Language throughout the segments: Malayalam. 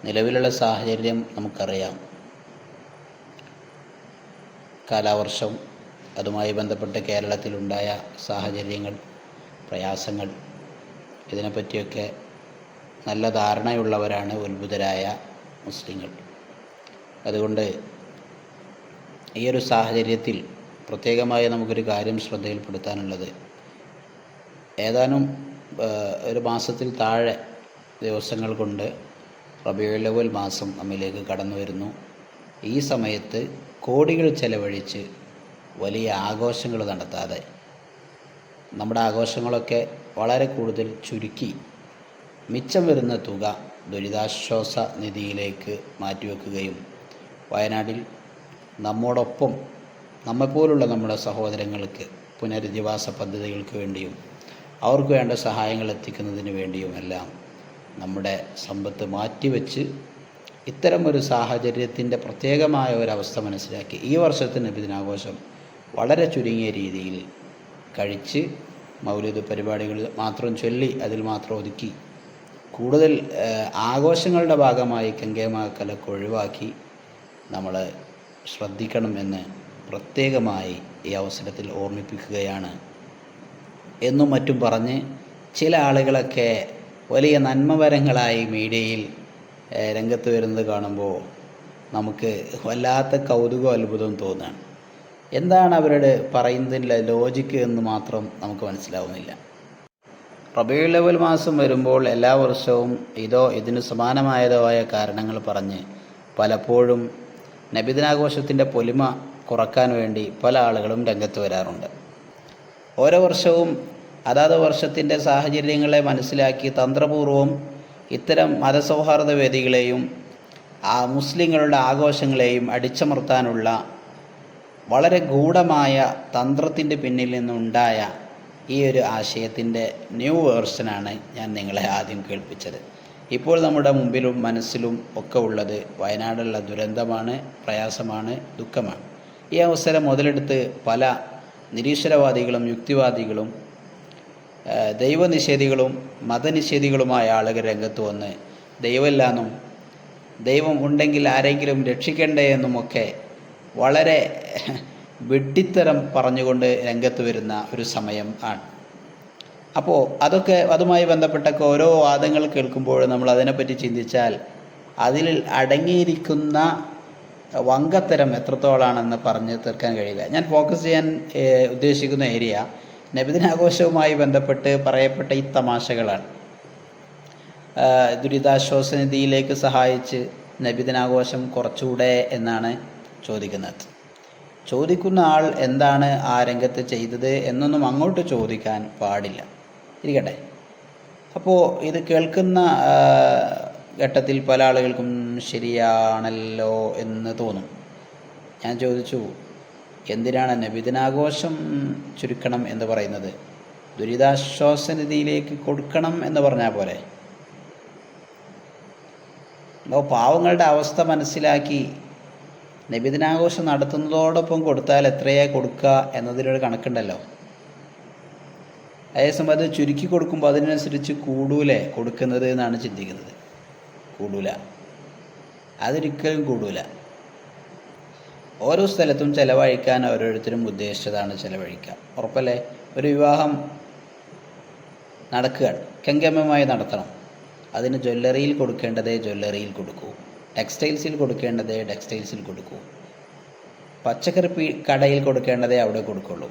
നിലവിലുള്ള സാഹചര്യം നമുക്കറിയാം. കാലവർഷം, അതുമായി ബന്ധപ്പെട്ട് കേരളത്തിലുണ്ടായ സാഹചര്യങ്ങൾ, പ്രയാസങ്ങൾ, ഇതിനെപ്പറ്റിയൊക്കെ നല്ല ധാരണയുള്ളവരാണ് ഉത്ഭുതരായ മുസ്ലിങ്ങൾ. അതുകൊണ്ട് ഈ ഒരു സാഹചര്യത്തിൽ പ്രത്യേകമായി നമുക്കൊരു കാര്യം ശ്രദ്ധയിൽപ്പെടുത്താനുള്ളത്, ഏതാനും ഒരു മാസത്തിൽ താഴെ ദിവസങ്ങൾ കൊണ്ട് റബീഉൽ അവ്വൽ മാസം നമ്മിലേക്ക് കടന്നു വരുന്നു. ഈ സമയത്ത് കോടികൾ ചെലവഴിച്ച് വലിയ ആഘോഷങ്ങൾ നടത്താതെ നമ്മുടെ ആഘോഷങ്ങളൊക്കെ വളരെ കൂടുതൽ ചുരുക്കി മിച്ചം വരുന്ന തുക ദുരിതാശ്വാസ നിധിയിലേക്ക് മാറ്റിവെക്കുകയും വയനാട്ടിൽ നമ്മോടൊപ്പം നമ്മെപ്പോലുള്ള നമ്മുടെ സഹോദരങ്ങൾക്ക് പുനരധിവാസ പദ്ധതികൾക്ക് വേണ്ടിയും അവർക്ക് വേണ്ട സഹായങ്ങൾ എത്തിക്കുന്നതിന് വേണ്ടിയുമെല്ലാം നമ്മുടെ സമ്പത്ത് മാറ്റിവെച്ച് ഇത്തരമൊരു സാഹചര്യത്തിൻ്റെ പ്രത്യേകമായ ഒരവസ്ഥ മനസ്സിലാക്കി ഈ വർഷത്തെ നബിദിനാഘോഷം വളരെ ചുരുങ്ങിയ രീതിയിൽ കഴിച്ച് മൗലിദ് പരിപാടികൾ മാത്രം ചൊല്ലി അതിൽ മാത്രം ഒതുക്കി കൂടുതൽ ആഘോഷങ്ങളുടെ ഭാഗമായി കെങ്കേമാക്കലൊക്കെ ഒഴിവാക്കി നമ്മൾ ശ്രദ്ധിക്കണമെന്ന് പ്രത്യേകമായി ഈ അവസരത്തിൽ ഓർമ്മിപ്പിക്കുകയാണ്. എന്നും മറ്റും പറഞ്ഞ് ചില ആളുകളൊക്കെ വലിയ നന്മവരങ്ങളായി മീഡിയയിൽ രംഗത്ത് വരുന്നത് കാണുമ്പോൾ നമുക്ക് വല്ലാത്ത കൗതുകവും അത്ഭുതവും തോന്നുകയാണ്. എന്താണ് അവരുടെ പറയുന്നതിൻ്റെ ലോജിക്ക് എന്ന് മാത്രം നമുക്ക് മനസ്സിലാവുന്നില്ല. റബീഉൽ അവ്വൽ മാസം വരുമ്പോൾ എല്ലാ വർഷവും ഇതിന് സമാനമായതോ ആയ കാരണങ്ങൾ പറഞ്ഞ് പലപ്പോഴും നബിദിനാഘോഷത്തിൻ്റെ പൊലിമ കുറക്കാൻ വേണ്ടി പല ആളുകളും രംഗത്ത് വരാറുണ്ട്. ഓരോ വർഷവും അതാത് വർഷത്തിൻ്റെ സാഹചര്യങ്ങളെ മനസ്സിലാക്കി തന്ത്രപൂർവം ഇത്തരം മതസൗഹാർദ്ദ വേദികളെയും മുസ്ലിങ്ങളുടെ ആഘോഷങ്ങളെയും അടിച്ചമർത്താനുള്ള വളരെ ഗൂഢമായ തന്ത്രത്തിൻ്റെ പിന്നിൽ നിന്നുണ്ടായ ഈ ഒരു ആശയത്തിൻ്റെ ന്യൂ വേർഷനാണ് ഞാൻ നിങ്ങളെ ആദ്യം കേൾപ്പിച്ചത്. ഇപ്പോൾ നമ്മുടെ മുമ്പിലും മനസ്സിലും ഒക്കെ ഉള്ളത് വയനാടുള്ള ദുരന്തമാണ്, പ്രയാസമാണ്, ദുഃഖമാണ്. ഈ അവസരം മുതലെടുത്ത് പല നിരീശ്വരവാദികളും യുക്തിവാദികളും ദൈവനിഷേധികളും മതനിഷേധികളുമായ ആളുകൾ രംഗത്ത് വന്ന് ദൈവമില്ലാന്നും ദൈവം ഉണ്ടെങ്കിൽ ആരെങ്കിലും രക്ഷിക്കണ്ടേ എന്നുമൊക്കെ വളരെ വെട്ടിത്തരം പറഞ്ഞുകൊണ്ട് രംഗത്ത് വരുന്ന ഒരു സമയം ആണ്. അപ്പോൾ അതുമായി ബന്ധപ്പെട്ടൊക്കെ ഓരോ വാദങ്ങൾ കേൾക്കുമ്പോൾ നമ്മൾ അതിനെപ്പറ്റി ചിന്തിച്ചാൽ അതിൽ അടങ്ങിയിരിക്കുന്ന വങ്കത്തരം എത്രത്തോളാണെന്ന് പറഞ്ഞു തീർക്കാൻ കഴിയില്ല. ഞാൻ ഫോക്കസ് ചെയ്യാൻ ഉദ്ദേശിക്കുന്ന ഏരിയ നബിദിനാഘോഷവുമായി ബന്ധപ്പെട്ട് പറയപ്പെട്ട ഈ തമാശകളാണ്. ദുരിതാശ്വാസ നിധിയിലേക്ക് സഹായിച്ച് നബിദിനാഘോഷം കുറച്ചുകൂടെ എന്നാണ് ചോദിക്കുന്നത്. ചോദിക്കുന്ന ആൾ എന്താണ് ആ രംഗത്ത് ചെയ്തത് എന്നൊന്നും അങ്ങോട്ട് ചോദിക്കാൻ പാടില്ല. ഇരിക്കട്ടെ. അപ്പോൾ ഇത് കേൾക്കുന്ന ഘട്ടത്തിൽ പല ആളുകൾക്കും ശരിയാണല്ലോ എന്ന് തോന്നും. ഞാൻ ചോദിച്ചു, എന്തിനാണ് നബിദിനാഘോഷം ചുരുക്കണം എന്ന് പറയുന്നത്? ദുരിതാശ്വാസ നിധിയിലേക്ക് കൊടുക്കണം എന്ന് പറഞ്ഞാൽ പോലെ. അപ്പോൾ പാവങ്ങളുടെ അവസ്ഥ മനസ്സിലാക്കി നബിദിനാഘോഷം നടത്തുന്നതോടൊപ്പം കൊടുത്താൽ എത്രയാ കൊടുക്കുക എന്നതിനൊരു കണക്കുണ്ടല്ലോ. അതേസമയം അത് ചുരുക്കി കൊടുക്കുമ്പോൾ അതിനനുസരിച്ച് കൂടൂലേ കൊടുക്കുന്നത് എന്നാണ് ചിന്തിക്കുന്നത്. കൂടൂല, അതൊരിക്കലും കൂടൂല. ഓരോ സ്ഥലത്തും ചിലവഴിക്കാൻ ഓരോരുത്തരും ഉദ്ദേശിച്ചതാണ് ചിലവഴിക്കുക. ഉറപ്പല്ലേ? ഒരു വിവാഹം നടക്കുകയാണ്, കെങ്കേമമായി നടത്തണം. അതിന് ജ്വല്ലറിയിൽ കൊടുക്കേണ്ടതേ ജ്വല്ലറിയിൽ കൊടുക്കൂ, ടെക്സ്റ്റൈൽസിൽ കൊടുക്കേണ്ടതേ ടെക്സ്റ്റൈൽസിൽ കൊടുക്കൂ, പച്ചക്കറി കടയിൽ കൊടുക്കേണ്ടതേ അവിടെ കൊടുക്കുള്ളൂ.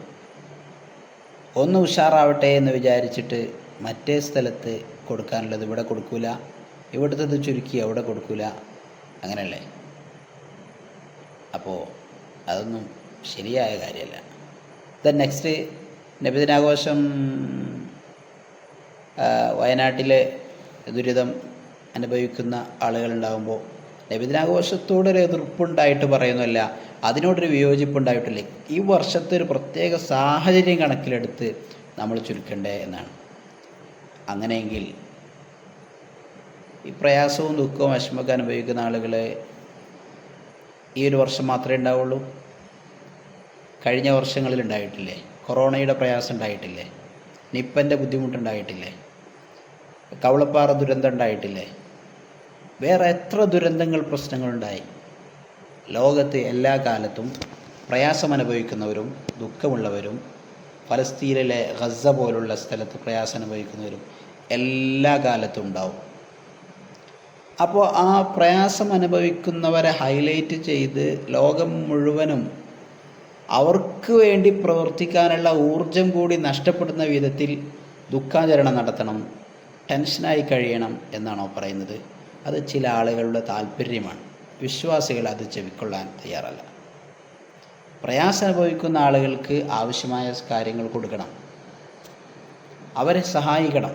ഒന്ന് ഉഷാറാവട്ടെ എന്ന് വിചാരിച്ചിട്ട് മറ്റേ സ്ഥലത്ത് കൊടുക്കാനുള്ളത് ഇവിടെ കൊടുക്കൂല, ഇവിടുത്തത് ചുരുക്കി അവിടെ കൊടുക്കൂല, അങ്ങനെയല്ലേ? അപ്പോൾ അതൊന്നും ശരിയായ കാര്യമല്ല. നെക്സ്റ്റ്, നബിദിനാഘോഷം വയനാട്ടിലെ ദുരിതം അനുഭവിക്കുന്ന ആളുകളുണ്ടാകുമ്പോൾ നബിദിനാഘോഷത്തോടൊരു എതിർപ്പുണ്ടായിട്ട് പറയുന്നില്ല, അതിനോടൊരു വിയോജിപ്പുണ്ടായിട്ടില്ല. ഈ വർഷത്തെ ഒരു പ്രത്യേക സാഹചര്യം കണക്കിലെടുത്ത് നമ്മൾ ചുരുക്കണ്ടേ എന്നാണ്. അങ്ങനെയെങ്കിൽ ഈ പ്രയാസവും ദുഃഖവും വിഷമമൊക്കെ അനുഭവിക്കുന്ന ആളുകൾ ഈ ഒരു വർഷം മാത്രമേ ഉണ്ടാവുള്ളൂ? കഴിഞ്ഞ വർഷങ്ങളിൽ ഉണ്ടായിട്ടില്ലേ? കൊറോണയുടെ പ്രയാസം ഉണ്ടായിട്ടില്ലേ? നിപ്പൻ്റെ ബുദ്ധിമുട്ടുണ്ടായിട്ടില്ലേ? കവളപ്പാറ ദുരന്തം ഉണ്ടായിട്ടില്ലേ? വേറെ എത്ര ദുരന്തങ്ങൾ പ്രശ്നങ്ങളുണ്ടായി. ലോകത്ത് എല്ലാ കാലത്തും പ്രയാസമനുഭവിക്കുന്നവരും ദുഃഖമുള്ളവരും ഫലസ്തീനിലെ ഗസ പോലുള്ള സ്ഥലത്ത് പ്രയാസം അനുഭവിക്കുന്നവരും എല്ലാ കാലത്തും ഉണ്ടാവും. അപ്പോൾ ആ പ്രയാസം അനുഭവിക്കുന്നവരെ ഹൈലൈറ്റ് ചെയ്ത് ലോകം മുഴുവനും അവർക്ക് വേണ്ടി പ്രവർത്തിക്കാനുള്ള ഊർജം കൂടി നഷ്ടപ്പെടുന്ന വിധത്തിൽ ദുഃഖാചരണം നടത്തണം, ടെൻഷനായി കഴിയണം എന്നാണോ പറയുന്നത്? അത് ചില ആളുകളുടെ താല്പര്യമാണ്. വിശ്വാസികൾ അത് ചെവിക്കൊള്ളാൻ തയ്യാറല്ല. പ്രയാസം അനുഭവിക്കുന്ന ആളുകൾക്ക് ആവശ്യമായ കാര്യങ്ങൾ കൊടുക്കണം, അവരെ സഹായിക്കണം.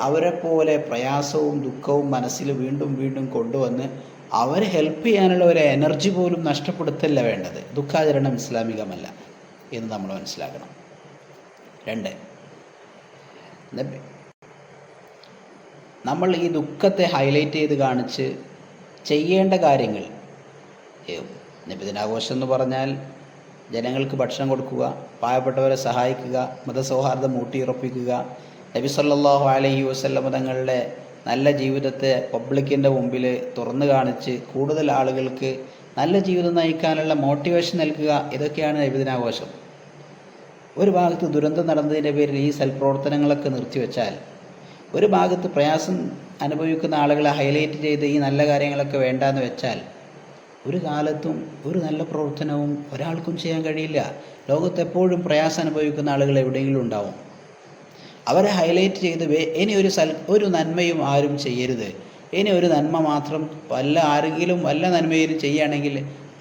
അവരെപ്പോലെ പ്രയാസവും ദുഃഖവും മനസ്സിൽ വീണ്ടും വീണ്ടും കൊണ്ടുവന്ന് അവരെ ഹെൽപ്പ് ചെയ്യാനുള്ള ഒരു എനർജി പോലും നഷ്ടപ്പെടുത്തല്ല വേണ്ടത്. ദുഃഖാചരണം ഇസ്ലാമികമല്ല എന്ന് നമ്മൾ മനസ്സിലാക്കണം. 2, നമ്മൾ ഈ ദുഃഖത്തെ ഹൈലൈറ്റ് ചെയ്ത് കാണിച്ച് ചെയ്യേണ്ട കാര്യങ്ങൾ. നബിദിനാഘോഷം എന്ന് പറഞ്ഞാൽ ജനങ്ങൾക്ക് ഭക്ഷണം കൊടുക്കുക, പാവപ്പെട്ടവരെ സഹായിക്കുക, മതസൗഹാർദ്ദം ഊട്ടിയുറപ്പിക്കുക, നബി സല്ലല്ലാഹു അലൈഹി വസല്ലം തങ്ങളുടെ നല്ല ജീവിതത്തെ പബ്ലിക്കിൻ്റെ മുമ്പിൽ തുറന്നു കാണിച്ച് കൂടുതൽ ആളുകൾക്ക് നല്ല ജീവിതം നയിക്കാനുള്ള മോട്ടിവേഷൻ നൽകുക. ഇതൊക്കെയാണ് നബിദിനാഘോഷം. ഒരു ഭാഗത്ത് ദുരന്തം നടന്നതിൻ്റെ പേരിൽ ഈ സൽപ്രവർത്തനങ്ങളൊക്കെ നിർത്തിവെച്ചാൽ, ഒരു ഭാഗത്ത് പ്രയാസം അനുഭവിക്കുന്ന ആളുകളെ ഹൈലൈറ്റ് ചെയ്ത് ഈ നല്ല കാര്യങ്ങളൊക്കെ വേണ്ടാന്ന് വെച്ചാൽ, ഒരു കാലത്തും ഒരു നല്ല പ്രവർത്തനവും ഒരാൾക്കും ചെയ്യാൻ കഴിയില്ല. ലോകത്തെപ്പോഴും പ്രയാസം അനുഭവിക്കുന്ന ആളുകൾ എവിടെയെങ്കിലും ഉണ്ടാവും. അവരെ ഹൈലൈറ്റ് ചെയ്ത് ഇനി ഒരു നന്മയും ആരും ചെയ്യരുത്, ഇനി ഒരു നന്മ മാത്രം ആരെങ്കിലും വല്ല നന്മയിലും ചെയ്യുകയാണെങ്കിൽ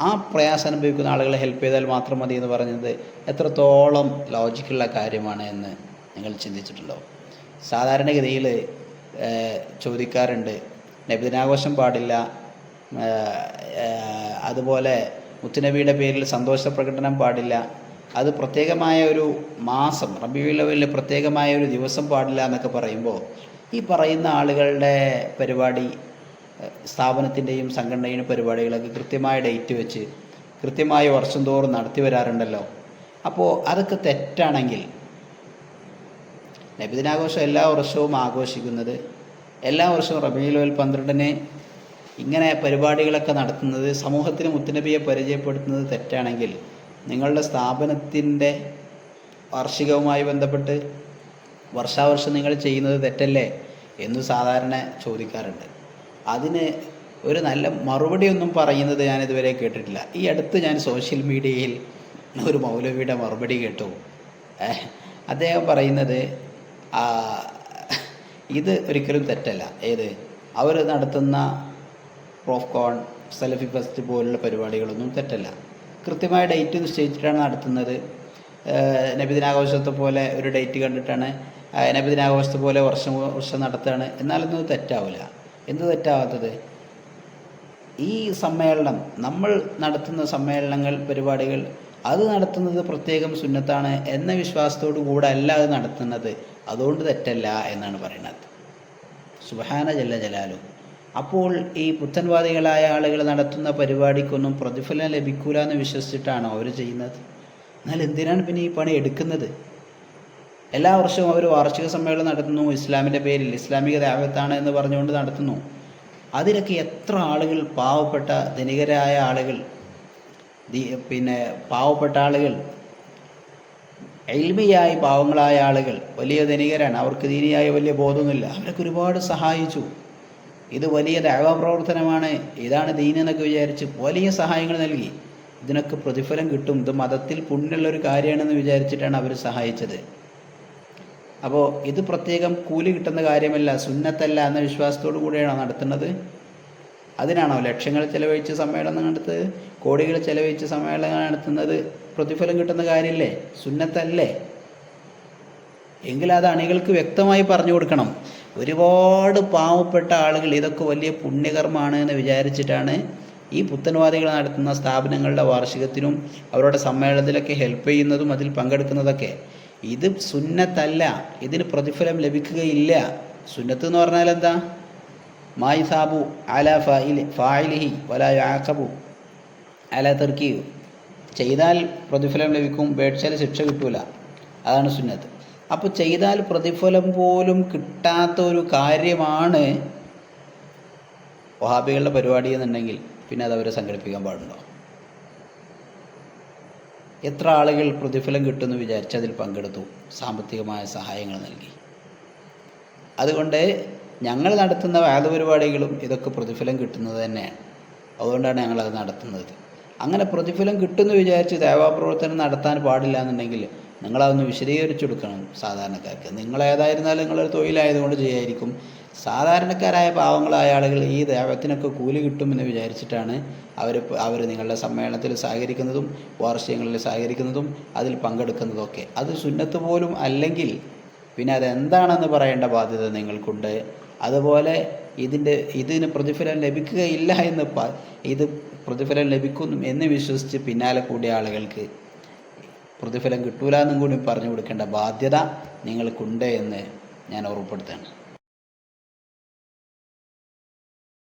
ആ പ്രയാസം അനുഭവിക്കുന്ന ആളുകളെ ഹെൽപ്പ് ചെയ്താൽ മാത്രം മതി എന്ന് പറഞ്ഞത് എത്രത്തോളം ലോജിക്കുള്ള കാര്യമാണ് എന്ന് നിങ്ങൾ ചിന്തിച്ചിട്ടുണ്ടോ? സാധാരണഗതിയിൽ ചോദിക്കാറുണ്ട്, നബിദിനാഘോഷം പാടില്ല, അതുപോലെ മുത്തുനബിയുടെ പേരിൽ സന്തോഷ പ്രകടനം പാടില്ല, അത് പ്രത്യേകമായ ഒരു മാസം റബീഉൽ അവ്വലിൽ പ്രത്യേകമായ ഒരു ദിവസം പാടില്ല എന്നൊക്കെ പറയുമ്പോൾ, ഈ പറയുന്ന ആളുകളുടെ പരിപാടി, സ്ഥാപനത്തിൻ്റെയും സംഘടനയുടെ പരിപാടികളൊക്കെ കൃത്യമായ ഡേറ്റ് വെച്ച് കൃത്യമായ വർഷം തോറും നടത്തി വരാറുണ്ടല്ലോ. അപ്പോൾ അതൊക്കെ തെറ്റാണെങ്കിൽ, നബിദിനാഘോഷം എല്ലാ വർഷവും ആഘോഷിക്കുന്നത്, എല്ലാ വർഷവും റബീഉൽ അവ്വൽ 12-ന് ഇങ്ങനെ പരിപാടികളൊക്കെ നടത്തുന്നത്, സമൂഹത്തിന് മുത്തുനബിയെ പരിചയപ്പെടുത്തുന്നത് തെറ്റാണെങ്കിൽ, നിങ്ങളുടെ സ്ഥാപനത്തിൻ്റെ വാർഷികവുമായി ബന്ധപ്പെട്ട് വർഷാവർഷം നിങ്ങൾ ചെയ്യുന്നത് തെറ്റല്ലേ എന്ന് സാധാരണ ചോദിക്കാറുണ്ട്. അതിന് ഒരു നല്ല മറുപടിയൊന്നും പറയുന്നത് ഞാനിതുവരെ കേട്ടിട്ടില്ല. ഈ അടുത്ത് ഞാൻ സോഷ്യൽ മീഡിയയിൽ ഒരു മൗലവിയുടെ മറുപടി കേട്ടു. അദ്ദേഹം പറയുന്നത് ഇത് ഒരിക്കലും തെറ്റല്ല. അവർ നടത്തുന്ന പ്രോഫ്കോൺ, സലഫി ഫെസ്റ്റ് പോലുള്ള പരിപാടികളൊന്നും തെറ്റല്ല. കൃത്യമായ ഡേറ്റ് നിശ്ചയിച്ചിട്ടാണ് നടത്തുന്നത്. നബിദിനാഘോഷത്തെ പോലെ ഒരു ഡേറ്റ് കണ്ടിട്ടാണ് നബിദിനാഘോഷത്തെ പോലെ വർഷം നടത്തുകയാണ്. എന്നാലൊന്നും തെറ്റാവില്ല. എന്ത് തെറ്റാവാത്തത്? ഈ സമ്മേളനം, നമ്മൾ നടത്തുന്ന സമ്മേളനങ്ങൾ, പരിപാടികൾ, അത് നടത്തുന്നത് പ്രത്യേകം സുന്നത്താണ് എന്ന വിശ്വാസത്തോടു കൂടെ അല്ല അത് നടത്തുന്നത്. അതുകൊണ്ട് തെറ്റല്ല എന്നാണ് പറയുന്നത്. സുബ്ഹാന ജല്ല ജലാലു. അപ്പോൾ ഈ പുത്തൻവാദികളായ ആളുകൾ നടത്തുന്ന പരിപാടിക്കൊന്നും പ്രതിഫലം ലഭിക്കൂല എന്ന് വിശ്വസിച്ചിട്ടാണോ അവർ ചെയ്യുന്നത്? എന്നാൽ എന്തിനാണ് പിന്നെ ഈ പണി എടുക്കുന്നത്? എല്ലാ വർഷവും അവർ വാർഷിക സമ്മേളനം നടത്തുന്നു, ഇസ്ലാമിൻ്റെ പേരിൽ, ഇസ്ലാമിക ദഅവത്താണ് എന്ന് പറഞ്ഞുകൊണ്ട് നടത്തുന്നു. അതിലൊക്കെ എത്ര ആളുകൾ, പാവപ്പെട്ട ധനികരായ ആളുകൾ, പാവപ്പെട്ട ആളുകൾ, ഇൽമിയായി പാവങ്ങളായ ആളുകൾ, വലിയ ധനികരാണ്, അവർക്ക് ദീനിയായ വലിയ ബോധമൊന്നുമില്ല, അവരൊക്കെ ഒരുപാട് സഹായിച്ചു. ഇത് വലിയ ദഅവ പ്രവർത്തനമാണ്, ഇതാണ് ദീൻ എന്നൊക്കെ വിചാരിച്ച് വലിയ സഹായങ്ങൾ നൽകി. ഇതിനൊക്കെ പ്രതിഫലം കിട്ടും, ഇത് മതത്തിൽ പുണ്യമുള്ളൊരു കാര്യമാണെന്ന് വിചാരിച്ചിട്ടാണ് അവർ സഹായിച്ചത്. അപ്പോൾ ഇത് പ്രത്യേകം കൂലി കിട്ടുന്ന കാര്യമല്ല, സുന്നത്തല്ല എന്ന വിശ്വാസത്തോടു കൂടിയാണോ നടത്തുന്നത്? അതിനാണോ ലക്ഷങ്ങൾ ചെലവഴിച്ച് സമ്മേളനം നടത്തുന്നത്, കോടികൾ ചെലവഴിച്ച് സമ്മേളനം നടത്തുന്നത്? പ്രതിഫലം കിട്ടുന്ന കാര്യമല്ലേ, സുന്നത്തല്ലേ? എങ്കിൽ അത് അണികൾക്ക് വ്യക്തമായി പറഞ്ഞു കൊടുക്കണം. ഒരുപാട് പാവപ്പെട്ട ആളുകൾ ഇതൊക്കെ വലിയ പുണ്യകർമ്മമാണ് എന്ന് വിചാരിച്ചിട്ടാണ് ഈ പുത്തൻവാദികൾ നടത്തുന്ന സ്ഥാപനങ്ങളുടെ വാർഷികത്തിനും അവരുടെ സമ്മേളനത്തിലൊക്കെ ഹെൽപ്പ് ചെയ്യുന്നതും അതിൽ പങ്കെടുക്കുന്നതൊക്കെ. ഇത് സുന്നത്തല്ല, ഇതിന് പ്രതിഫലം ലഭിക്കുകയില്ല. സുന്നത്ത് എന്ന് പറഞ്ഞാൽ എന്താ? മായിസാബു അല ഫായിലിഹി വലാ യുആഖബു അല തർക്കിഹി. ചെയ്താൽ പ്രതിഫലം ലഭിക്കും, പേടിച്ചാൽ ശിക്ഷ കിട്ടൂല. അതാണ് സുന്നത്ത്. അപ്പോൾ ചെയ്താൽ പ്രതിഫലം പോലും കിട്ടാത്ത ഒരു കാര്യമാണ് വഹാബികളുടെ പരിപാടി എന്നുണ്ടെങ്കിൽ പിന്നെ അത് അവരെ സംഘടിപ്പിക്കാൻ പാടുണ്ടോ? എത്ര ആളുകൾ പ്രതിഫലം കിട്ടുമെന്ന് വിചാരിച്ച് അതിൽ പങ്കെടുത്തു, സാമ്പത്തികമായ സഹായങ്ങൾ നൽകി. അതുകൊണ്ട് ഞങ്ങൾ നടത്തുന്ന വാദ പരിപാടികളും ഇതൊക്കെ പ്രതിഫലം കിട്ടുന്നത് തന്നെയാണ്. അതുകൊണ്ടാണ് ഞങ്ങളത് നടത്തുന്നത്. അങ്ങനെ പ്രതിഫലം കിട്ടുമെന്ന് വിചാരിച്ച് ദേവാപ്രവർത്തനം നടത്താൻ പാടില്ല എന്നുണ്ടെങ്കിൽ നിങ്ങളതൊന്ന് വിശദീകരിച്ചു കൊടുക്കണം സാധാരണക്കാർക്ക്. നിങ്ങളേതായിരുന്നാലും നിങ്ങളൊരു തൊഴിലായതുകൊണ്ട് ചെയ്യായിരിക്കും. സാധാരണക്കാരായ പാവങ്ങളായ ആളുകൾ ഈ ദേവത്തിനൊക്കെ കൂലി കിട്ടുമെന്ന് വിചാരിച്ചിട്ടാണ് അവർ നിങ്ങളുടെ സമ്മേളനത്തിൽ സഹകരിക്കുന്നതും വാർഷികങ്ങളിൽ സഹകരിക്കുന്നതും അതിൽ പങ്കെടുക്കുന്നതൊക്കെ. അത് സുന്നത്ത് പോലും അല്ലെങ്കിൽ പിന്നെ അതെന്താണെന്ന് പറയേണ്ട ബാധ്യത നിങ്ങൾക്കുണ്ട്. അതുപോലെ ഇതിന് പ്രതിഫലം ലഭിക്കുകയില്ല എന്ന് ഇത് പ്രതിഫലം ലഭിക്കും എന്ന് വിശ്വസിച്ച് പിന്നാലെ കൂടിയ ആളുകൾക്ക് പ്രതിഫലം കിട്ടൂല എന്നും കൂടി പറഞ്ഞു കൊടുക്കേണ്ട ബാധ്യത നിങ്ങൾക്കുണ്ട് എന്ന് ഞാൻ ഓർമ്മപ്പെടുത്തുകയാണ്.